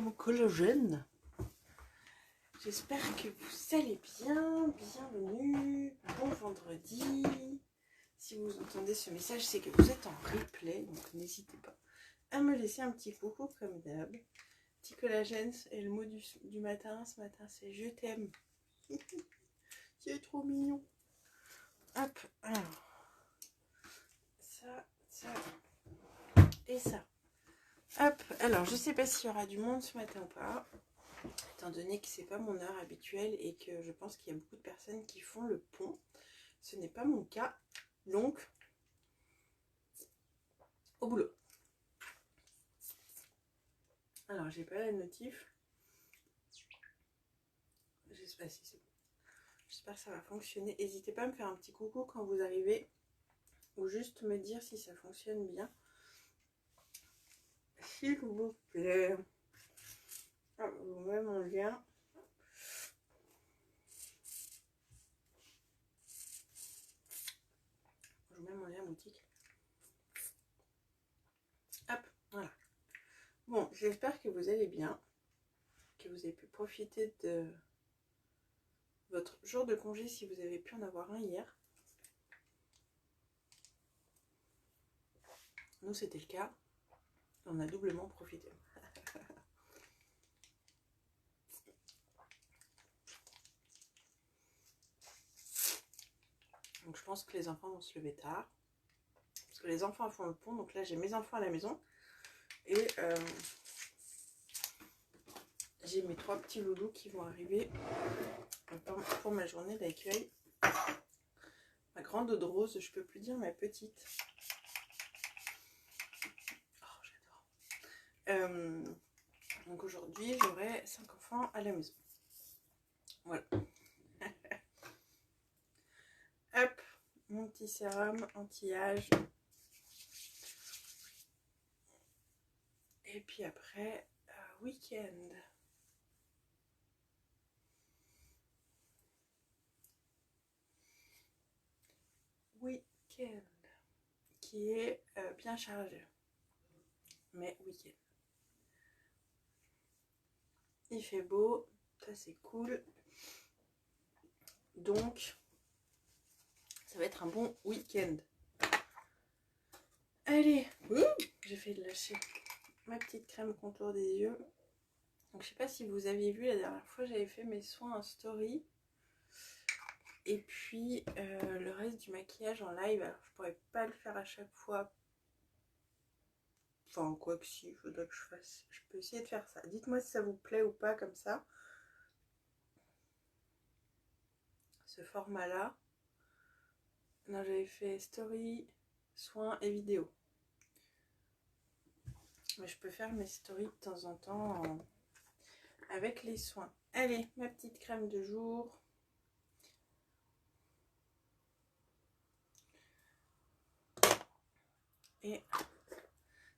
mon collagène. J'espère que vous allez bien. Bienvenue, bon vendredi. Si vous entendez ce message, c'est que vous êtes en replay, donc n'hésitez pas à me laisser un petit coucou comme d'hab. Petit collagène, et le mot du matin, ce matin, c'est je t'aime. C'est trop mignon. Hop, alors, ça et ça. Hop, alors je sais pas s'il y aura du monde ce matin ou pas, étant donné que c'est pas mon heure habituelle et que je pense qu'il y a beaucoup de personnes qui font le pont. Ce n'est pas mon cas, donc au boulot. Alors j'ai pas la notif. J'espère si c'est bon. J'espère que ça va fonctionner. N'hésitez pas à me faire un petit coucou quand vous arrivez, ou juste me dire si ça fonctionne bien. S'il vous plaît. Ah, je vous mets mon lien. Je vous mets mon lien boutique. Hop, voilà. Bon, j'espère que vous allez bien, que vous avez pu profiter de votre jour de congé si vous avez pu en avoir un hier. Nous, c'était le cas. On a doublement profité. Donc je pense que les enfants vont se lever tard. Parce que les enfants font le pont. Donc là, j'ai mes enfants à la maison. Et j'ai mes 3 petits loulous qui vont arriver pour ma journée d'accueil. Ma grande de rose, je peux plus dire ma petite. Oh, j'adore. Donc aujourd'hui, j'aurai 5 enfants à la maison. Voilà. Hop, mon petit sérum anti-âge. Et puis après, week-end. Week-end. Qui est bien chargé. Mais week-end. Il fait beau, ça c'est cool. Donc, ça va être un bon week-end. Allez, j'ai fait lâcher ma petite crème contour des yeux. Donc, je sais pas si vous aviez vu la dernière fois, j'avais fait mes soins en story. Et puis, le reste du maquillage en live. Alors, je pourrais pas le faire à chaque fois. Enfin, quoi que si, il faudrait que je fasse. Je peux essayer de faire ça. Dites-moi si ça vous plaît ou pas comme ça. Ce format-là. Non, j'avais fait story, soins et vidéo. Mais je peux faire mes stories de temps en temps avec les soins. Allez, ma petite crème de jour. Et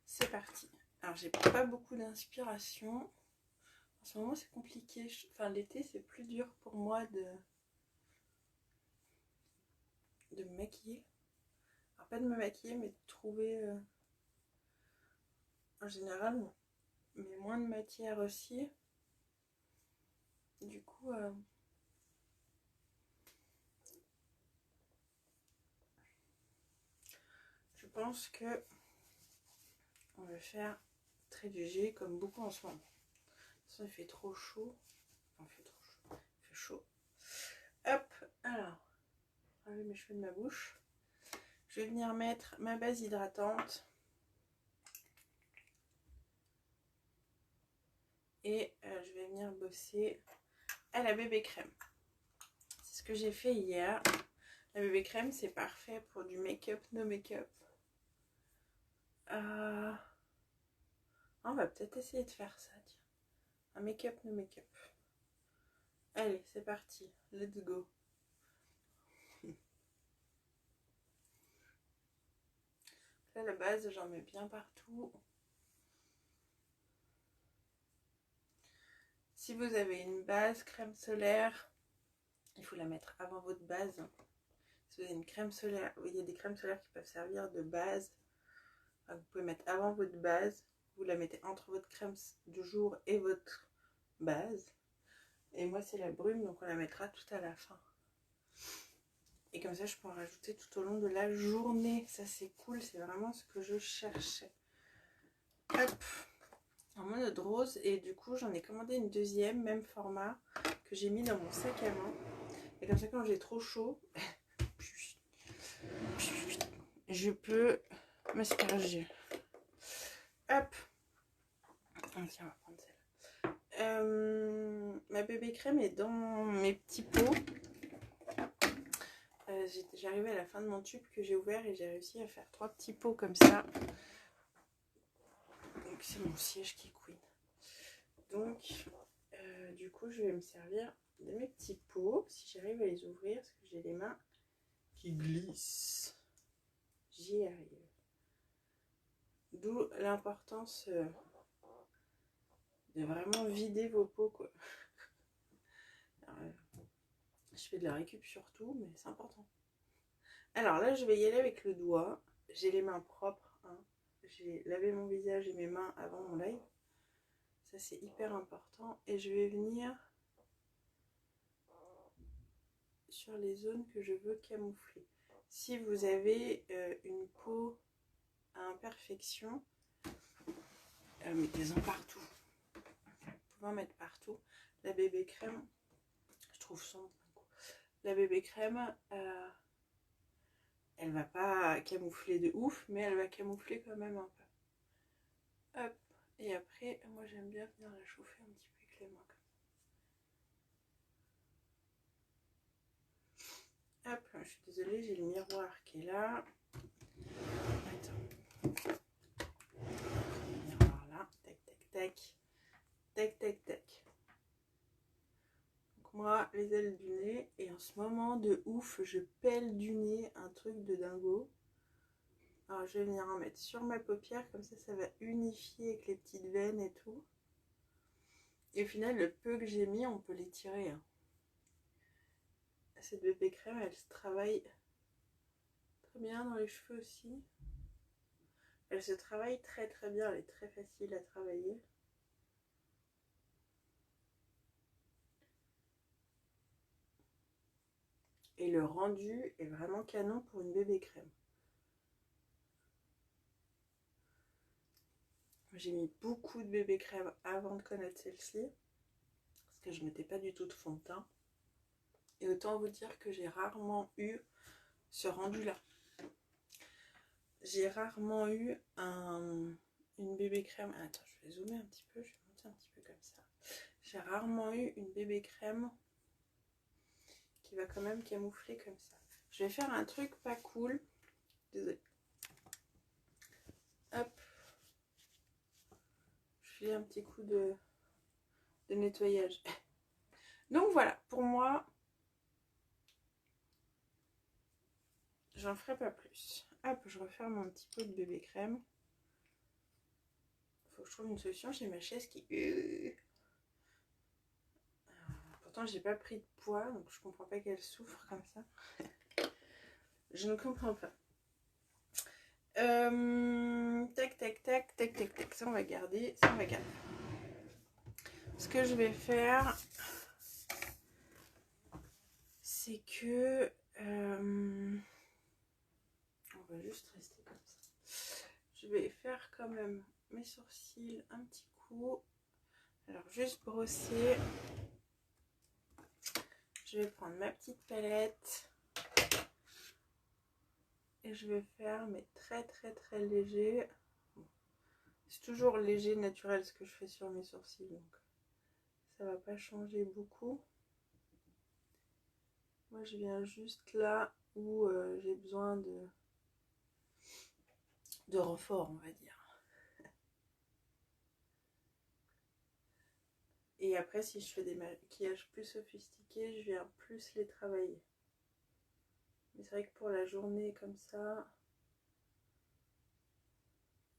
c'est parti. Alors, j'ai pas beaucoup d'inspiration. En ce moment, c'est compliqué. Enfin, l'été, c'est plus dur pour moi de me maquiller. Alors, pas de me maquiller, mais de trouver... en général, mais moins de matière aussi. Du coup... je pense que on va faire très léger comme beaucoup en ce moment. Ça, il fait trop chaud. Enfin, il fait trop chaud. Il fait chaud. Hop, alors, enlever mes cheveux de ma bouche. Je vais venir mettre ma base hydratante. Et je vais venir bosser à la bébé crème. C'est ce que j'ai fait hier. La bébé crème, c'est parfait pour du make-up, no make-up. On va peut-être essayer de faire ça, tiens. Un make-up, no make-up. Allez, c'est parti. Let's go. Là, la base, j'en mets bien partout. Si vous avez une base crème solaire, il faut la mettre avant votre base. Si vous avez une crème solaire, il y a des crèmes solaires qui peuvent servir de base. Vous pouvez mettre avant votre base. vous la mettez entre votre crème de jour et votre base. Et moi c'est la brume, donc on la mettra tout à la fin. Et comme ça je peux en rajouter tout au long de la journée. Ça c'est cool, c'est vraiment ce que je cherchais. Hop, en mode rose. Et du coup j'en ai commandé une deuxième, même format, que j'ai mis dans mon sac à main. Et comme ça quand j'ai trop chaud, je peux m'asperger. Hop. Tiens, on va prendre celle-là. Ma bébé crème est dans mes petits pots. J'arrivais à la fin de mon tube que j'ai ouvert et j'ai réussi à faire 3 petits pots comme ça. Donc c'est mon siège qui couine. Donc du coup je vais me servir de mes petits pots si j'arrive à les ouvrir parce que j'ai les mains qui glissent. J'y arrive. D'où l'importance de vraiment vider vos pots quoi. Alors, je fais de la récup surtout, mais c'est important. Alors là, je vais y aller avec le doigt. J'ai les mains propres. Hein. J'ai lavé mon visage et mes mains avant mon live. Ça, c'est hyper important. Et je vais venir sur les zones que je veux camoufler. Si vous avez une peau à imperfection, mettez-en partout. Vous pouvez en mettre partout. La bébé crème, je trouve sombre. La bébé crème, elle va pas camoufler de ouf, mais elle va camoufler quand même un peu. Hop. Et après, moi j'aime bien venir la chauffer un petit peu avec les mains. Hop, je suis désolée, j'ai le miroir qui est là. Attends. Le miroir là. Tac, tac, tac. Tac, tac, tac. Donc moi, les ailes du nez. Et en ce moment de ouf, je pèle du nez un truc de dingo. Alors je vais venir en mettre sur ma paupière. Comme ça va unifier avec les petites veines et tout. Et au final, le peu que j'ai mis, on peut l'étirer. Hein. Cette bébé crème, elle se travaille très bien dans les cheveux aussi. Elle se travaille très très bien, elle est très facile à travailler. Et le rendu est vraiment canon pour une bébé crème. J'ai mis beaucoup de bébé crème avant de connaître celle-ci. Parce que je ne mettais pas du tout de fond de teint. Et autant vous dire que j'ai rarement eu ce rendu-là. J'ai rarement eu une bébé crème. Attends, je vais zoomer un petit peu, je vais monter un petit peu comme ça. J'ai rarement eu une bébé crème qui va quand même camoufler comme ça. Je vais faire un truc pas cool. Désolée. Hop. Je fais un petit coup de nettoyage. Donc voilà, pour moi, j'en ferai pas plus. Hop, je referme mon petit pot de bébé crème. Faut que je trouve une solution. J'ai ma chaise qui... Pourtant, j'ai pas pris de poids, donc je comprends pas qu'elle souffre comme ça. Je ne comprends pas. Tac, tac, tac, tac, tac, tac. Ça, on va garder. Ça, on va garder. Ce que je vais faire, c'est que... on va juste rester comme ça. Je vais faire quand même mes sourcils un petit coup. Alors, juste brosser. Je vais prendre ma petite palette. Et je vais faire, mais très très très léger. C'est toujours léger, naturel ce que je fais sur mes sourcils. Donc ça va pas changer beaucoup. Moi je viens juste là où j'ai besoin de renfort, on va dire. Et après, si je fais des maquillages plus sophistiqués, je viens plus les travailler. Mais c'est vrai que pour la journée comme ça,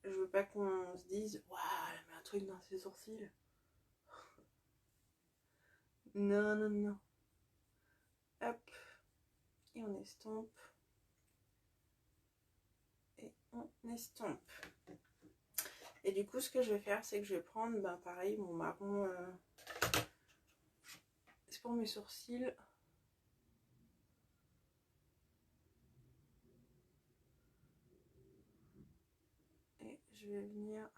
je veux pas qu'on se dise « Waouh, elle met un truc dans ses sourcils ». Non, non, non. Hop. Et on estompe. Et on estompe. Et du coup, ce que je vais faire, c'est que je vais prendre, ben, pareil, mon marron. C'est pour mes sourcils. Et je vais venir...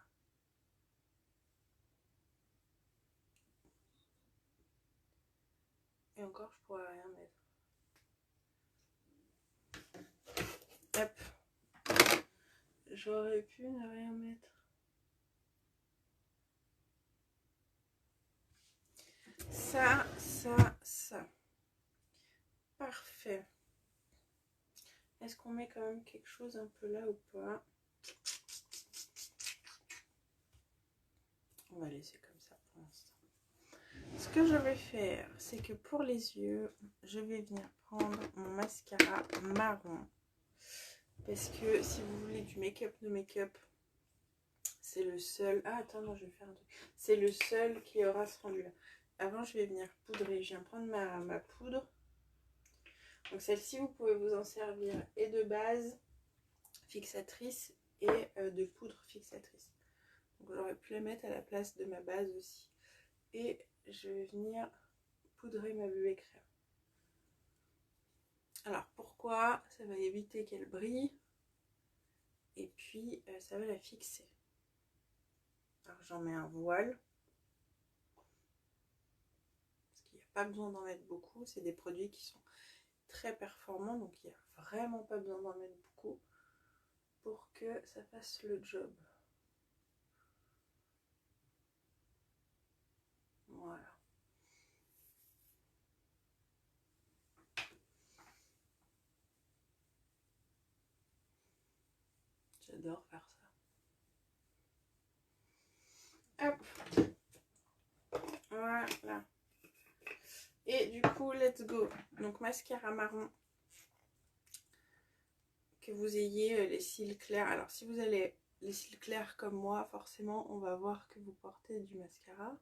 Et encore, je pourrais rien mettre. Hop. J'aurais pu ne rien mettre. Ça, ça, ça. Parfait. Est-ce qu'on met quand même quelque chose un peu là ou pas? On va laisser comme ça pour l'instant. Ce que je vais faire, c'est que pour les yeux, je vais venir prendre mon mascara marron. Parce que si vous voulez du make-up, no make-up, c'est le seul... Ah, attends, non, je vais faire un truc. C'est le seul qui aura ce rendu-là. Avant, je vais venir poudrer. Je viens prendre ma poudre. Donc celle-ci, vous pouvez vous en servir et de base fixatrice et de poudre fixatrice. Donc j'aurais pu la mettre à la place de ma base aussi. Et je vais venir poudrer ma bébé crème. Alors pourquoi? Ça va éviter qu'elle brille. Et puis ça va la fixer. Alors j'en mets un voile. Parce qu'il n'y a pas besoin d'en mettre beaucoup. C'est des produits qui sont très performants. Donc il n'y a vraiment pas besoin d'en mettre beaucoup pour que ça fasse le job. Voilà. J'adore faire ça. Hop. Voilà. Et du coup, let's go. Donc mascara marron. Que vous ayez les cils clairs. Alors si vous avez les cils clairs comme moi, forcément on va voir que vous portez du mascara.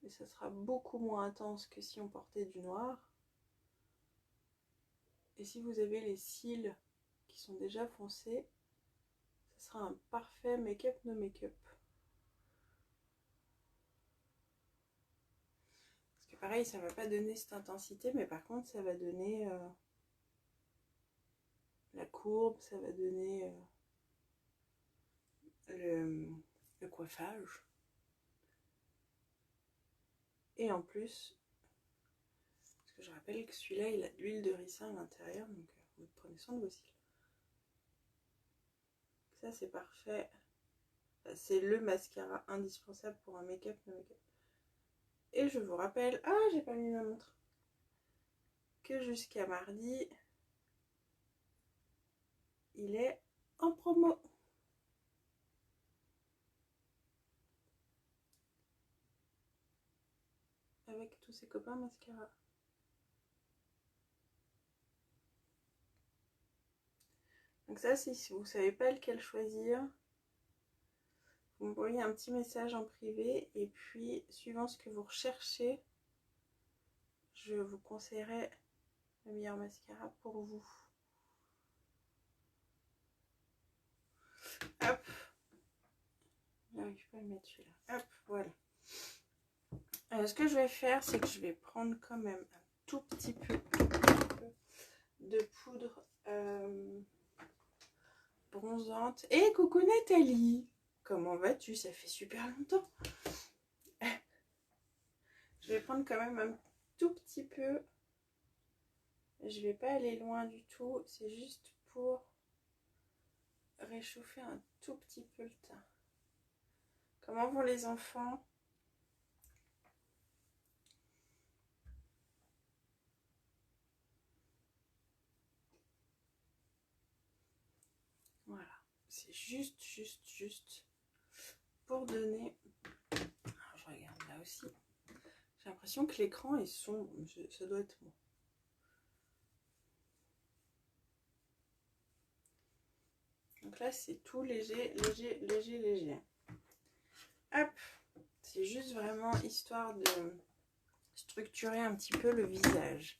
Mais ça sera beaucoup moins intense que si on portait du noir. Et si vous avez les cils qui sont déjà foncés, ce sera un parfait make-up no make-up. Parce que pareil, ça va pas donner cette intensité, mais par contre ça va donner la courbe, ça va donner le coiffage. Et en plus, parce que je rappelle que celui-là, il a de l'huile de ricin à l'intérieur, donc vous prenez soin de vos cils. Ça, c'est parfait. C'est le mascara indispensable pour un make-up, no make-up. Et je vous rappelle, ah, j'ai pas mis ma montre, que jusqu'à mardi, il est en promo. Avec tous ses copains mascara. Donc ça, si vous ne savez pas lequel choisir, vous m'envoyez un petit message en privé. Et puis, suivant ce que vous recherchez, je vous conseillerai le meilleur mascara pour vous. Hop. J'arrive pas à le mettre celui-là. Hop, voilà. Ce que je vais faire, c'est que je vais prendre quand même un tout petit peu de poudre bronzante. Et coucou Nathalie, comment vas-tu? Ça fait super longtemps. Je vais prendre quand même un tout petit peu. Je vais pas aller loin du tout. C'est juste pour réchauffer un tout petit peu le teint. Comment vont les enfants? Voilà. C'est juste pour donner... Alors, je regarde là aussi. J'ai l'impression que l'écran est sombre. Ça doit être moi. Donc là, c'est tout léger, léger, léger, léger. Hop. C'est juste vraiment histoire de structurer un petit peu le visage.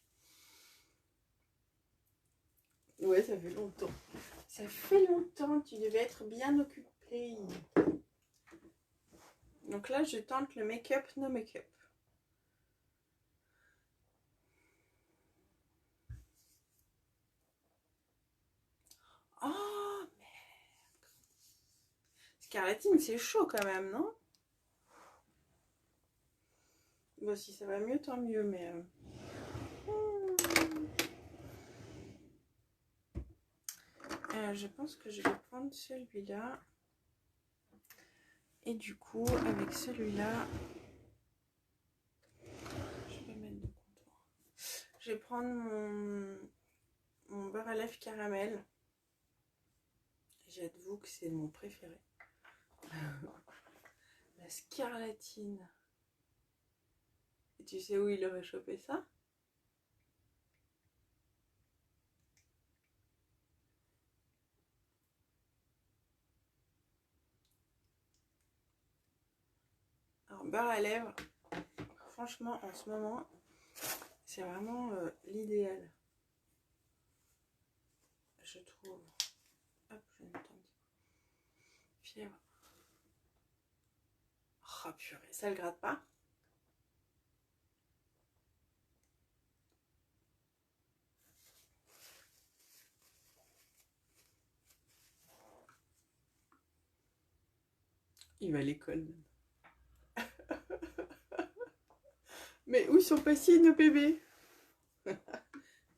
Ouais, ça fait longtemps. Ça fait longtemps, tu devais être bien occupée. Play. Donc là, je tente le make-up, no make-up. Oh, merde. Scarlatine, c'est chaud quand même, non? Bon, si ça va mieux, tant mieux, mais... je pense que je vais prendre celui-là. Et du coup, avec celui-là... Je vais mettre de contour. Je vais prendre mon beurre à lèvres caramel. J'avoue que c'est mon préféré. La scarlatine. Et tu sais où il aurait chopé ça? Alors, beurre à lèvres, franchement, en ce moment, c'est vraiment l'idéal. Je trouve. Hop, je vais mettre un petit peu. Fièvre. Oh purée, ça le gratte pas? Il va à l'école. Mais où sont passés nos bébés?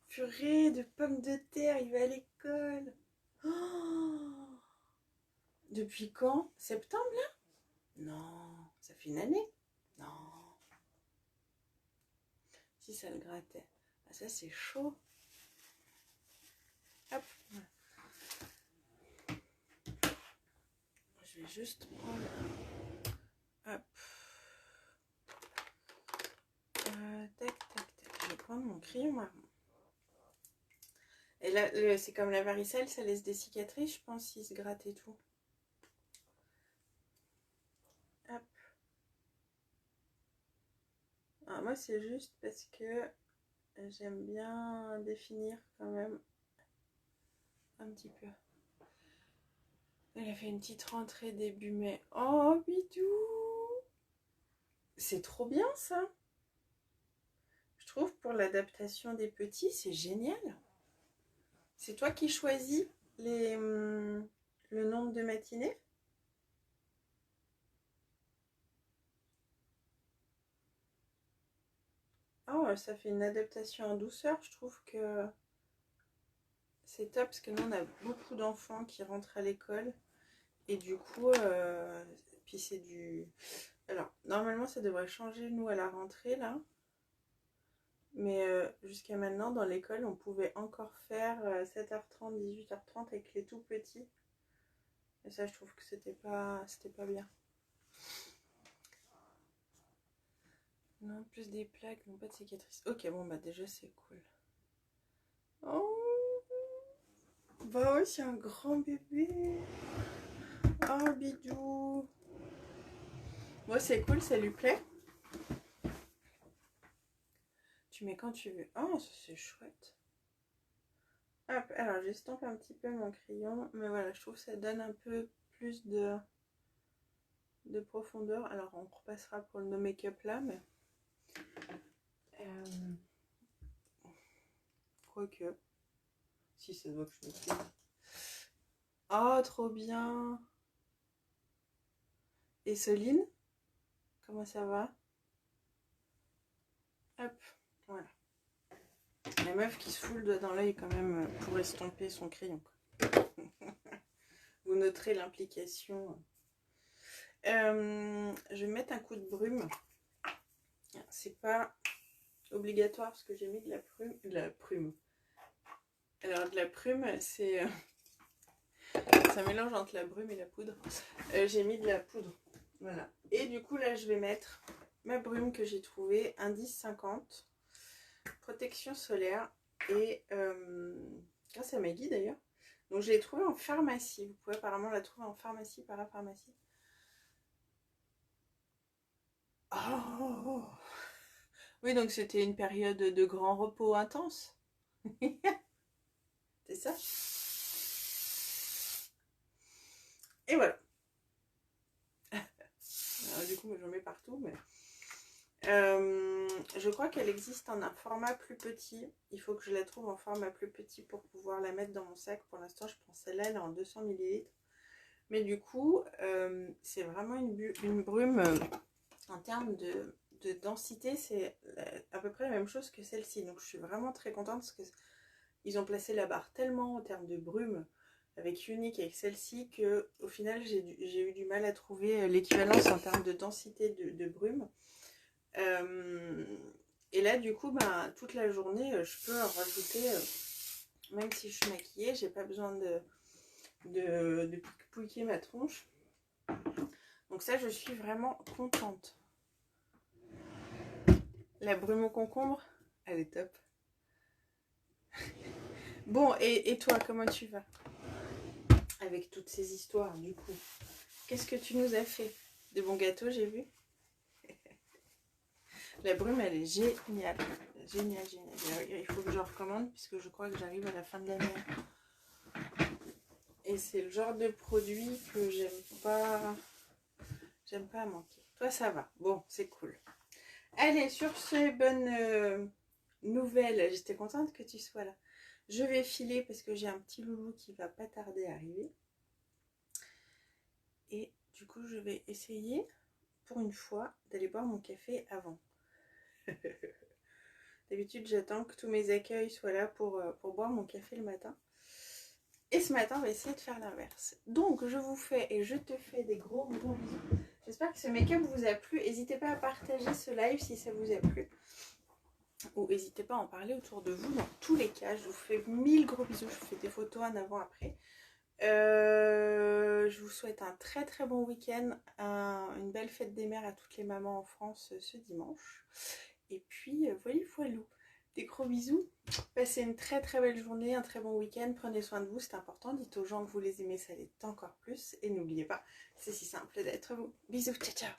Purée de pommes de terre, il va à l'école. Oh, depuis quand? Septembre là? Non, ça fait une année? Non. Si ça le grattait. Ah, ça c'est chaud. Hop. Je vais juste prendre. Hop. Tac, tac, tac. Je vais prendre mon crayon marron. Et là, c'est comme la varicelle, ça laisse des cicatrices, je pense, s'il se gratte et tout. Hop. Alors, moi, c'est juste parce que j'aime bien définir quand même un petit peu. Elle a fait une petite rentrée début mai. Oh, bidou! C'est trop bien, ça! Je trouve pour l'adaptation des petits, c'est génial. C'est toi qui choisis le nombre de matinées? Oh, ça fait une adaptation en douceur. Je trouve que c'est top parce que nous, on a beaucoup d'enfants qui rentrent à l'école. Et du coup, puis c'est du... Alors, normalement, ça devrait changer, nous, à la rentrée, là. Mais jusqu'à maintenant, dans l'école, on pouvait encore faire 7h30, 18h30 avec les tout petits. Et ça, je trouve que c'était pas bien. Non, plus des plaques, non pas de cicatrices. Ok, bon, bah déjà, c'est cool. Oh, bah ouais, c'est un grand bébé. Oh, bidou. Moi, c'est cool, ça lui plaît. Tu mets quand tu veux. Oh, ça c'est chouette. Hop, alors j'estompe un petit peu mon crayon. Mais voilà, je trouve que ça donne un peu plus de profondeur. Alors, on repassera pour le no make-up là, mais... Quoique... Si, ça doit que je me fais. Oh, trop bien. Et Soline, comment ça va? Hop, voilà. La meuf qui se fout le doigt dans l'œil quand même pour estomper son crayon. Vous noterez l'implication. Je vais mettre un coup de brume. C'est pas obligatoire parce que j'ai mis de la prume. Alors de la prume, c'est un mélange entre la brume et la poudre. J'ai mis de la poudre. Voilà. Et du coup là je vais mettre ma brume que j'ai trouvée, indice 50, protection solaire et grâce à Maggie d'ailleurs. Donc je l'ai trouvée en pharmacie. Vous pouvez apparemment la trouver en pharmacie, parapharmacie. Oh, oui, donc c'était une période de grand repos intense. C'est ça. Et voilà. du coup, j'en mets partout. Mais... je crois qu'elle existe en un format plus petit. Il faut que je la trouve en format plus petit pour pouvoir la mettre dans mon sac. Pour l'instant, je prends celle-là, elle est en 200 ml. Mais du coup, c'est vraiment une brume en termes de densité. C'est à peu près la même chose que celle-ci. Donc, je suis vraiment très contente parce qu'ils ont placé la barre tellement en termes de brume avec Unique, avec celle-ci, qu'au final, j'ai eu du mal à trouver l'équivalence en termes de densité de brume. Et là, du coup, bah, toute la journée, je peux en rajouter, même si je suis maquillée, j'ai pas besoin de pouiquer ma tronche. Donc ça, je suis vraiment contente. La brume au concombre, elle est top. Bon, et toi, comment tu vas? Avec toutes ces histoires, du coup. Qu'est-ce que tu nous as fait? De bons gâteaux, j'ai vu. La brume, elle est géniale. Génial. Il faut que je recommande puisque je crois que j'arrive à la fin de l'année. Et c'est le genre de produit que j'aime pas manquer. Toi, ça va. Bon, c'est cool. Allez, sur ces bonnes nouvelles, j'étais contente que tu sois là. Je vais filer parce que j'ai un petit loulou qui va pas tarder à arriver. Et du coup, je vais essayer, pour une fois, d'aller boire mon café avant. D'habitude, j'attends que tous mes accueils soient là pour boire mon café le matin. Et ce matin, on va essayer de faire l'inverse. Donc, je vous fais et je te fais des gros bisous. J'espère que ce make-up vous a plu. N'hésitez pas à partager ce live si ça vous a plu. Ou n'hésitez pas à en parler autour de vous. Dans tous les cas, je vous fais 1000 gros bisous. Je vous fais des photos en avant-après. Je vous souhaite un très très bon week-end. Une belle fête des mères à toutes les mamans en France ce dimanche. Et puis, voilou. Des gros bisous. Passez une très très belle journée, un très bon week-end. Prenez soin de vous, c'est important. Dites aux gens que vous les aimez, ça l'est encore plus. Et n'oubliez pas, c'est si simple d'être vous. Bisous, ciao ciao.